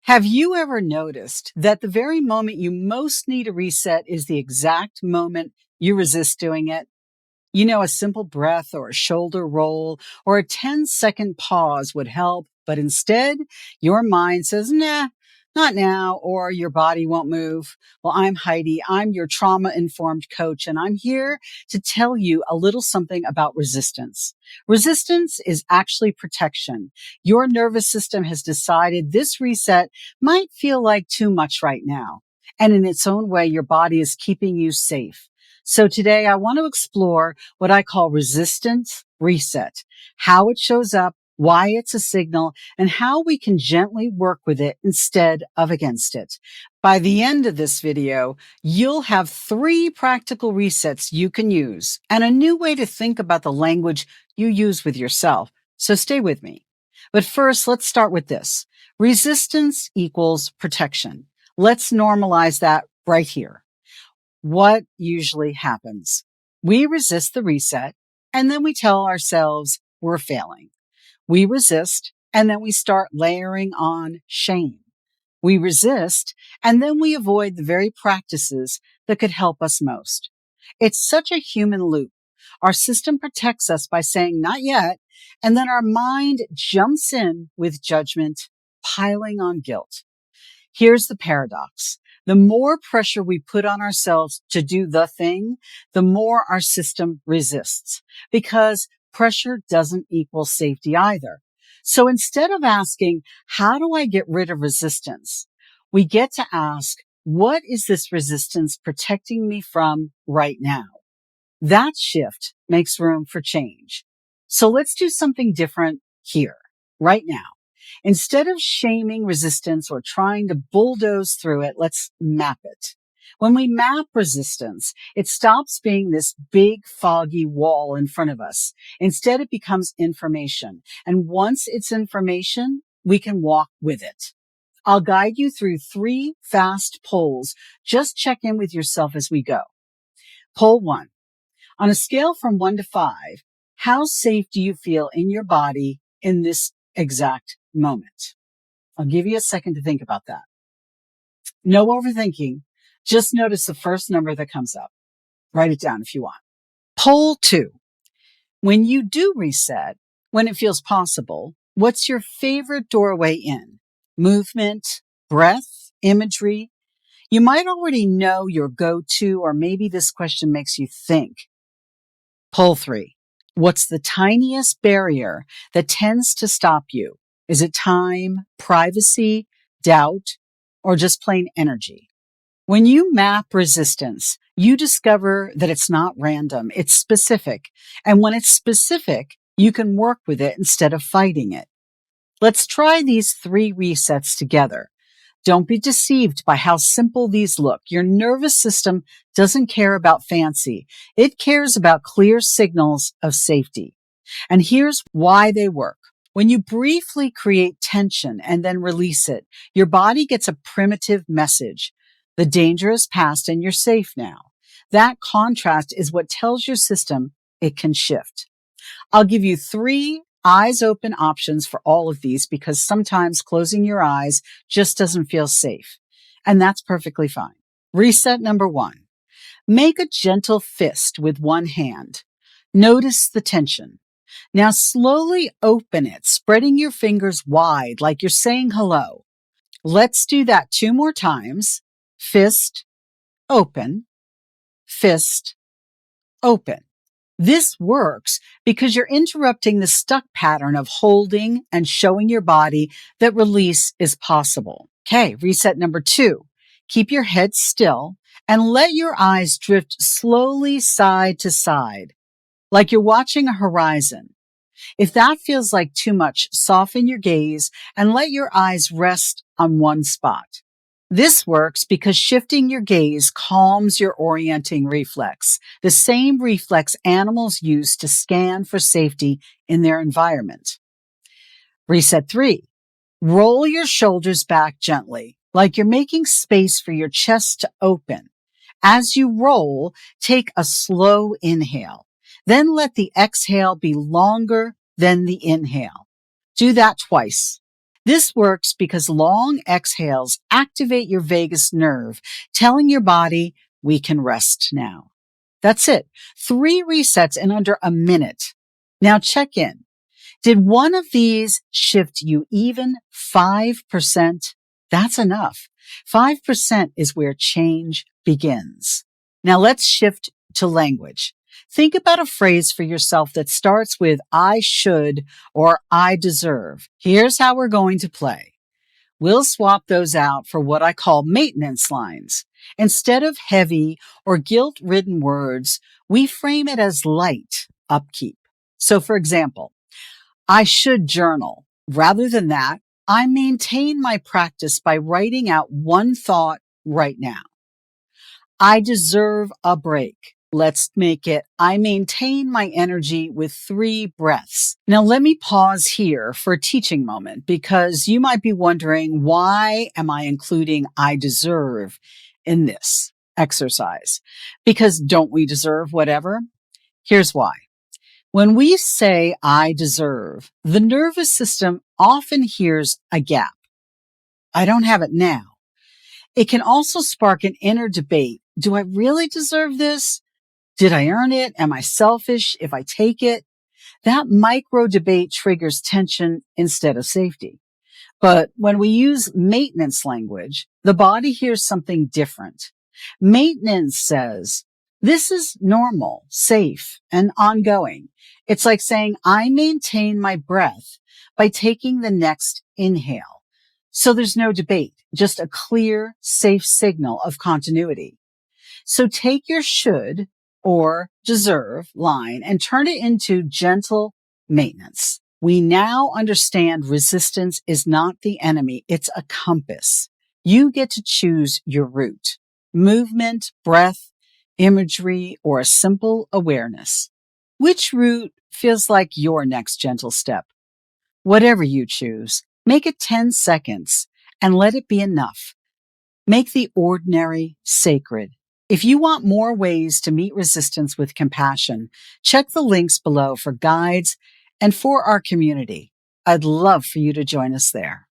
Have you ever noticed that the very moment you most need a reset is the exact moment you resist doing it? A simple breath or a shoulder roll or a 10-second pause would help, but instead, your mind says, nah, not now, or your body won't move. Well, I'm Heidi. I'm your trauma informed coach, and I'm here to tell you a little something about resistance. Resistance is actually protection. Your nervous system has decided this reset might feel like too much right now. And in its own way, your body is keeping you safe. So today I want to explore what I call resistance reset, how it shows up, why it's a signal, and how we can gently work with it instead of against it. By the end of this video, you'll have 3 practical resets you can use and a new way to think about the language you use with yourself. So stay with me. But first, let's start with this. Resistance equals protection. Let's normalize that right here. What usually happens? We resist the reset, and then we tell ourselves we're failing. We resist, and then we start layering on shame. We resist, and then we avoid the very practices that could help us most. It's such a human loop. Our system protects us by saying not yet, and then our mind jumps in with judgment, piling on guilt. Here's the paradox. The more pressure we put on ourselves to do the thing, the more our system resists, because pressure doesn't equal safety either. So instead of asking, how do I get rid of resistance? We get to ask, what is this resistance protecting me from right now? That shift makes room for change. So let's do something different here, right now. Instead of shaming resistance or trying to bulldoze through it, let's map it. When we map resistance, it stops being this big foggy wall in front of us. Instead, it becomes information. And once it's information, we can walk with it. I'll guide you through 3 fast polls. Just check in with yourself as we go. Poll 1. On a scale from 1 to 5, how safe do you feel in your body in this exact moment? I'll give you a second to think about that. No overthinking. Just notice the first number that comes up. Write it down if you want. Poll 2. When you do reset, when it feels possible, what's your favorite doorway in? Movement, breath, imagery? You might already know your go-to, or maybe this question makes you think. Poll 3. What's the tiniest barrier that tends to stop you? Is it time, privacy, doubt, or just plain energy? When you map resistance, you discover that it's not random, it's specific. And when it's specific, you can work with it instead of fighting it. Let's try these 3 resets together. Don't be deceived by how simple these look. Your nervous system doesn't care about fancy. It cares about clear signals of safety. And here's why they work. When you briefly create tension and then release it, your body gets a primitive message. The danger is past and you're safe now. That contrast is what tells your system it can shift. I'll give you 3 eyes open options for all of these because sometimes closing your eyes just doesn't feel safe. And that's perfectly fine. Reset number 1. Make a gentle fist with one hand. Notice the tension. Now slowly open it, spreading your fingers wide like you're saying hello. Let's do that 2 more times. Fist, open, fist, open. This works because you're interrupting the stuck pattern of holding and showing your body that release is possible. Okay, reset number 2. Keep your head still and let your eyes drift slowly side to side, like you're watching a horizon. If that feels like too much, soften your gaze and let your eyes rest on one spot. This works because shifting your gaze calms your orienting reflex, the same reflex animals use to scan for safety in their environment. Reset 3. Roll your shoulders back gently, like you're making space for your chest to open. As you roll, take a slow inhale. Then let the exhale be longer than the inhale. Do that twice. This works because long exhales activate your vagus nerve, telling your body, we can rest now. That's it. 3 resets in under a minute. Now check in. Did one of these shift you even 5%? That's enough. 5% is where change begins. Now let's shift to language. Think about a phrase for yourself that starts with I should or I deserve. Here's how we're going to play. We'll swap those out for what I call maintenance lines. Instead of heavy or guilt-ridden words, we frame it as light upkeep. So for example, I should journal. Rather than that, I maintain my practice by writing out one thought right now. I deserve a break. Let's make it, I maintain my energy with 3 breaths. Now let me pause here for a teaching moment because you might be wondering, why am I including I deserve in this exercise? Because don't we deserve whatever? Here's why. When we say I deserve, the nervous system often hears a gap. I don't have it now. It can also spark an inner debate. Do I really deserve this? Did I earn it? Am I selfish if I take it? That micro debate triggers tension instead of safety. But when we use maintenance language, the body hears something different. Maintenance says, this is normal, safe, and ongoing. It's like saying, I maintain my breath by taking the next inhale. So there's no debate, just a clear, safe signal of continuity. So take your should or deserve line and turn it into gentle maintenance. We now understand resistance is not the enemy, it's a compass. You get to choose your route, movement, breath, imagery, or a simple awareness. Which route feels like your next gentle step? Whatever you choose, make it 10 seconds and let it be enough. Make the ordinary sacred. If you want more ways to meet resistance with compassion, check the links below for guides and for our community. I'd love for you to join us there.